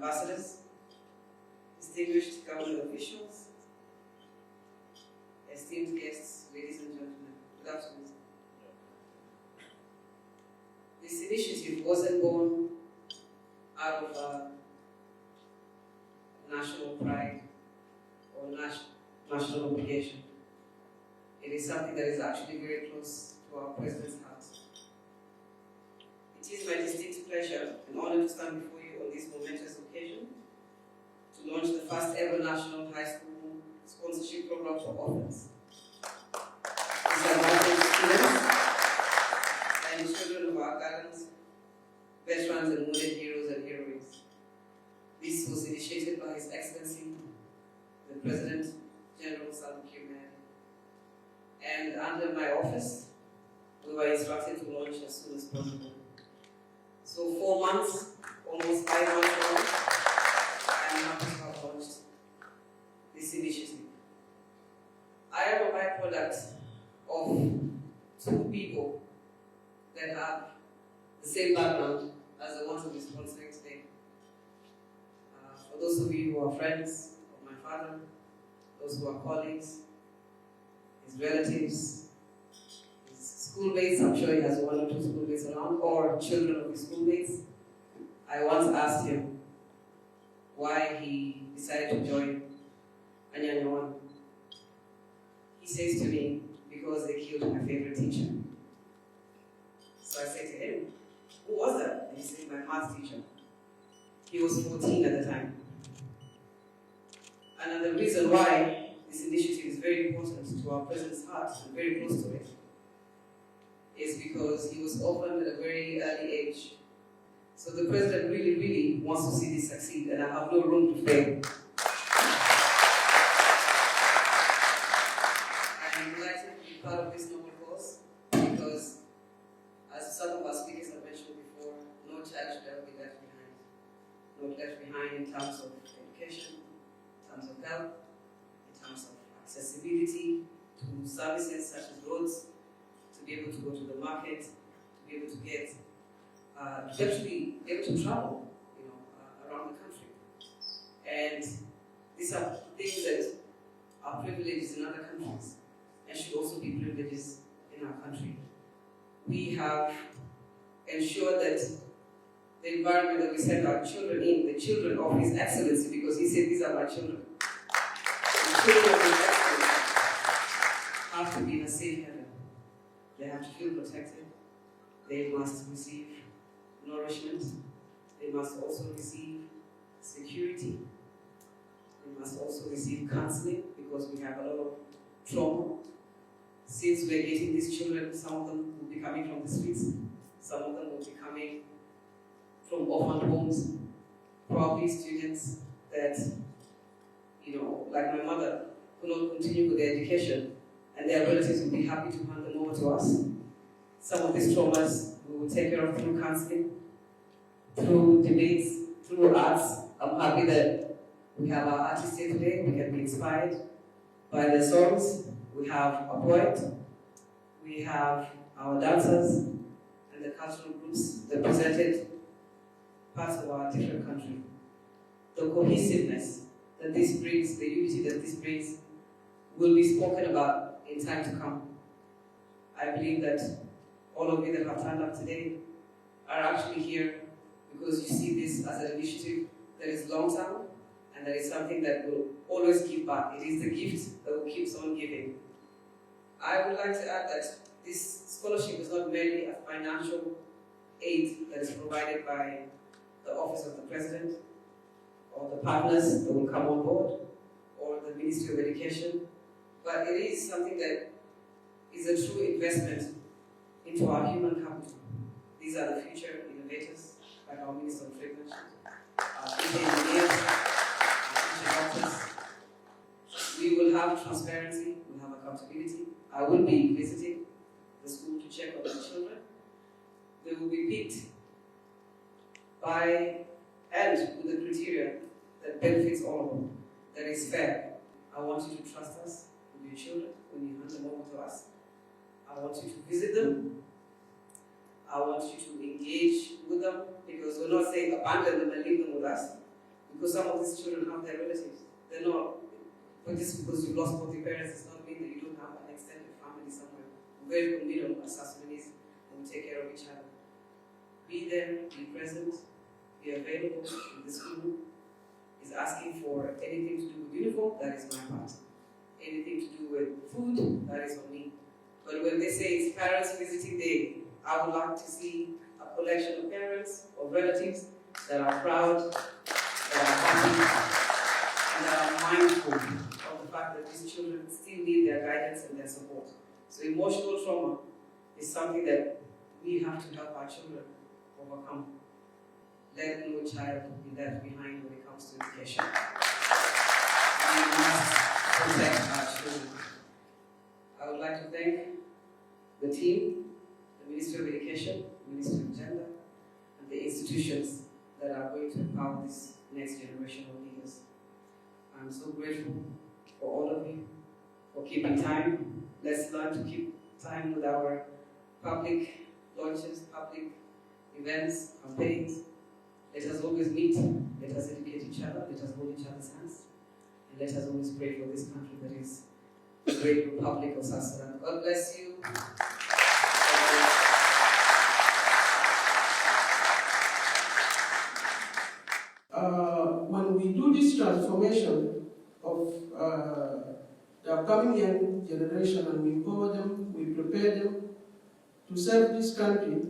ambassadors, distinguished government officials, esteemed guests, ladies and gentlemen, good afternoon. This initiative wasn't born out of national pride or national obligation. It is something that is actually very close to our President's heart. It is my distinct pleasure and honor to stand before you on this momentous occasion to launch the first ever national high school sponsorship program for orphans. Disadvantaged students and children of our gardens, veterans and wounded heroes and heroines. This was initiated by His Excellency, the President General Salva Kiir. And under my office, we were instructed to launch as soon as possible. So 4 months, almost 5 months ago, I am happy to have launched this initiative. I am a byproduct of two people that have the same background as the ones we'll be sponsoring today. For those of you who are friends of my father, those who are colleagues, his relatives, his schoolmates, I'm sure he has 1 or 2 schoolmates around, or children of his schoolmates. I once asked him why he decided to join Anyanyawan. He says to me, because they killed my favorite teacher. So I said to him, who was that? And he said, my math teacher. He was 14 at the time. And the reason why this initiative is very important to our President's heart and very close to it is because he was orphaned at a very early age. So the President really, really wants to see this succeed, and I have no room to fail. I'm delighted to be part of this noble cause because, as some of our speakers have mentioned before, no child should ever be left behind. Not left behind in terms of education, in terms of health, in terms of accessibility to services such as roads, to be able to go to the market, to be able to get, to actually be able to travel, around the country. And these are things that are privileges in other countries and should also be privileges in our country. We have ensured that the environment that we send our children in, the children of His Excellency, because he said, these are my children. The children of His Excellency have to be in a safe haven. They have to feel protected. They must receive nourishment. They must also receive security. They must also receive counseling because we have a lot of trauma. Since we're getting these children, some of them will be coming from the streets, some of them will be coming from orphaned homes, probably students that, like my mother, could not continue with their education, and their relatives will be happy to hand them over to us. Some of these traumas we will take care of through counseling, through debates, through arts. I'm happy that we have our artists here today. We can be inspired by their songs. We have a poet, we have our dancers, and the cultural groups that presented parts of our different country. The cohesiveness that this brings, the unity that this brings, will be spoken about in time to come. I believe that all of you that have turned up today are actually here because you see this as an initiative that is long-term and that is something that will always give back. It is the gift that will keep on giving. I would like to add that this scholarship is not merely a financial aid that is provided by the Office of the President or the partners that will come on board or the Ministry of Education, but it is something that is a true investment into our human capital. These are the future innovators, like our Minister of Trade mentioned, our future engineers, our future doctors. We will have transparency, we'll have accountability. I will be visiting the school to check on the children. They will be picked by and with the criteria that benefits all of them, that is fair. I want you to trust us with your children when you hand them over to us. I want you to visit them. I want you to engage with them because we're not saying abandon them and leave them with us. Because some of these children have their relatives. They're not, but just because you've lost both your parents does not mean that you don't have an extended family somewhere. We're very committed as South Sudanese, and we take care of each other. Be there, be present, be available. If the school is asking for anything to do with uniform, that is my part. Anything to do with food, that is on me. But when they say it's parents visiting day, I would like to see a collection of parents or relatives that are proud, that are happy, and that are mindful of the fact that these children still need their guidance and their support. So emotional trauma is something that we have to help our children overcome. Let no child be left behind when it comes to education. We must protect our children. I would like to thank the team, the Ministry of Education, the Ministry of Gender, and the institutions that are going to empower this next generation of leaders. I'm so grateful for all of you for keeping time. Let's learn to keep time with our public launches, public events, campaigns. Let us always meet, let us educate each other, let us hold each other's hands, and let us always pray for this country that is the great Republic of South Sudan. God bless you. When we do this transformation of the upcoming young generation and we empower them, we prepare them to serve this country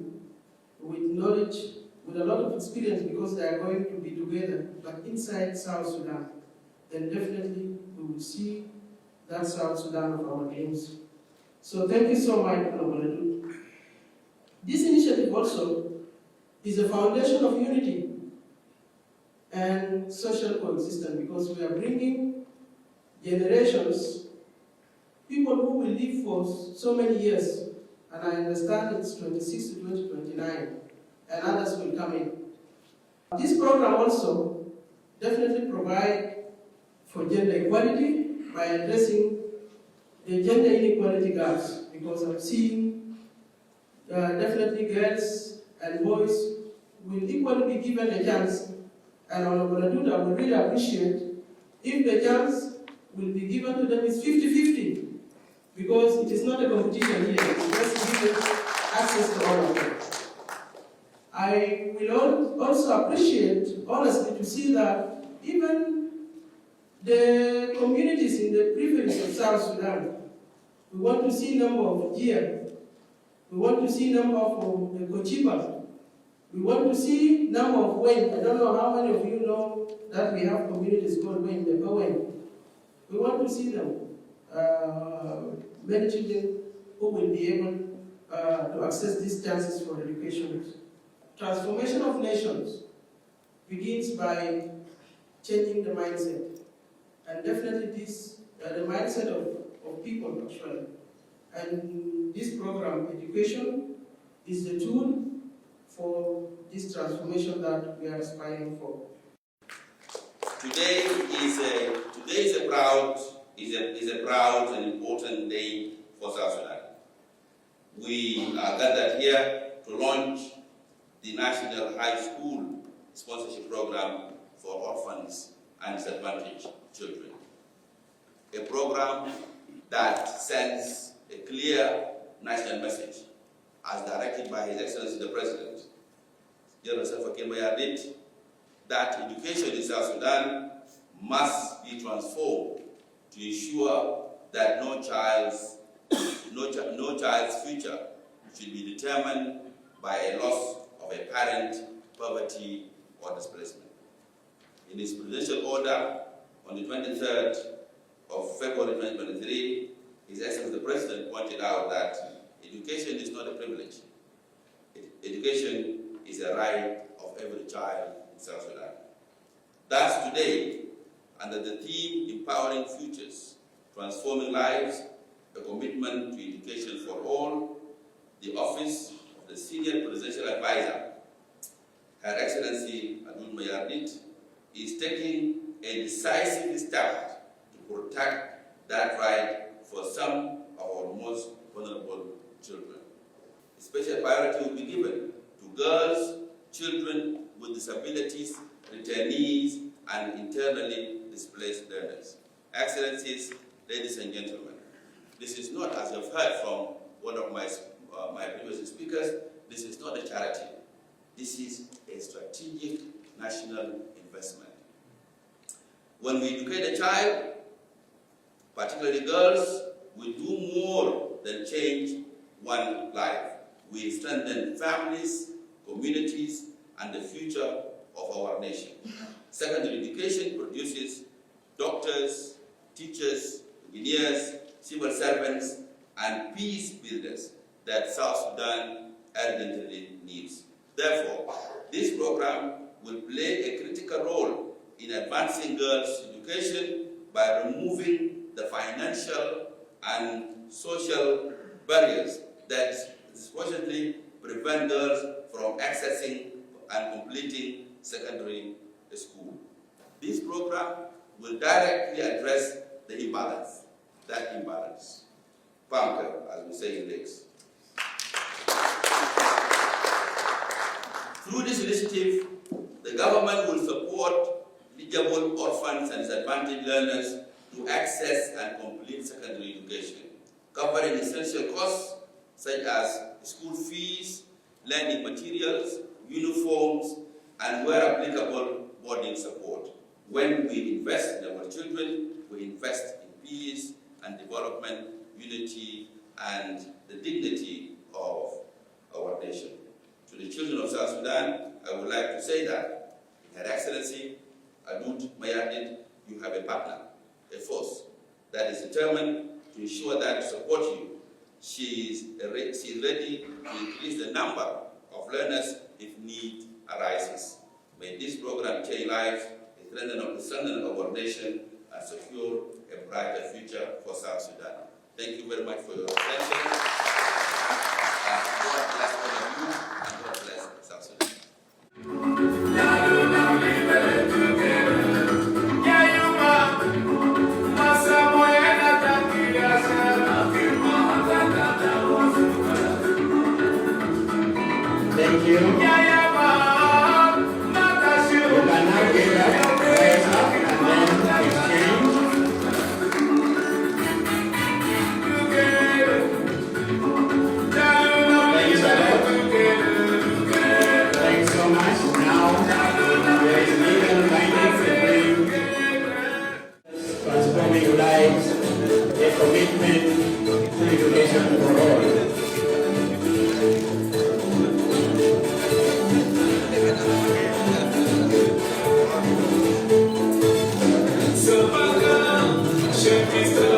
with knowledge, with a lot of experience, because they are going to be together, but inside South Sudan, then definitely we will see that South Sudan of our dreams. So thank you so much, Honorable. This initiative also is a foundation of unity and social coexistence, because we are bringing generations, people who will live for so many years, and I understand it's 26 to 2029, and others will come in. This program also definitely provides for gender equality by addressing the gender inequality gaps, because I'm seeing definitely girls and boys will equally be given a chance, and Honorable Aduda will really appreciate if the chance will be given to them is 50-50, because it is not a competition here, it's just given access to all of them. I will also appreciate, honestly, to see that even the communities in the peripheries of South Sudan, we want to see number of Jia, we want to see number of the Kochiba, we want to see number of Wen. I don't know how many of you know that we have communities called Wen, the Wen. We want to see them, many children who will be able to access these chances for education. Transformation of nations begins by changing the mindset, and definitely this the mindset of people actually. And this program, education, is the tool for this transformation that we are aspiring for. Today is a proud and important day for South Sudan. We are gathered here to launch the National High School Sponsorship Program for orphans and disadvantaged children. A program that sends a clear national message as directed by His Excellency the President, General Salva Kiir, that education in South Sudan must be transformed to ensure that no child's future should be determined by a loss of a parent, poverty, or displacement. In his presidential order on the 23rd of February 2023, His Excellency the President pointed out that education is not a privilege. Education is a right of every child in South Sudan. Thus today, under the theme Empowering Futures, Transforming Lives, a commitment to education for all, the Office of the Senior Presidential Advisor, Her Excellency Adul Mayardit, is taking a decisive step to protect that right for some of our most vulnerable children. Special priority will be given to girls, children with disabilities, returnees, and internally displaced learners. Excellencies, ladies and gentlemen, this is not, as you've heard from one of my previous speakers, this is not a charity. This is a strategic national investment. When we educate a child, particularly girls, we do more than change one life. We strengthen families, communities, and the future of our nation. Secondary education produces doctors, teachers, engineers, civil servants, and peace builders that South Sudan urgently needs. Therefore, this program will play a critical role in advancing girls' education by removing the financial and social barriers that disproportionately prevent girls from accessing and completing secondary school. This program will directly address the imbalance, PAMCA, as we say in Lakes. Through this initiative, the government will support eligible orphans and disadvantaged learners to access and complete secondary education, covering essential costs such as school fees, learning materials, uniforms, and where applicable, boarding support. When we invest in our children, we invest in peace and development, unity, and the dignity of our nation. To the children of South Sudan, I would like to say that, Her Excellency, Adut Mayadit, you have a partner, a force that is determined to ensure that to support you. She is ready to increase the number of learners if need arises. May this program change lives, strengthen our nation, and secure a brighter future for South Sudan. Thank you very much for your attention. God bless all of you, and God bless South Sudan. Thank you. You can now get up, raise up, and then exchange. Thanks a lot. Thanks so much. Now, there is legal binding transforming lives, a commitment to education for all. Mr.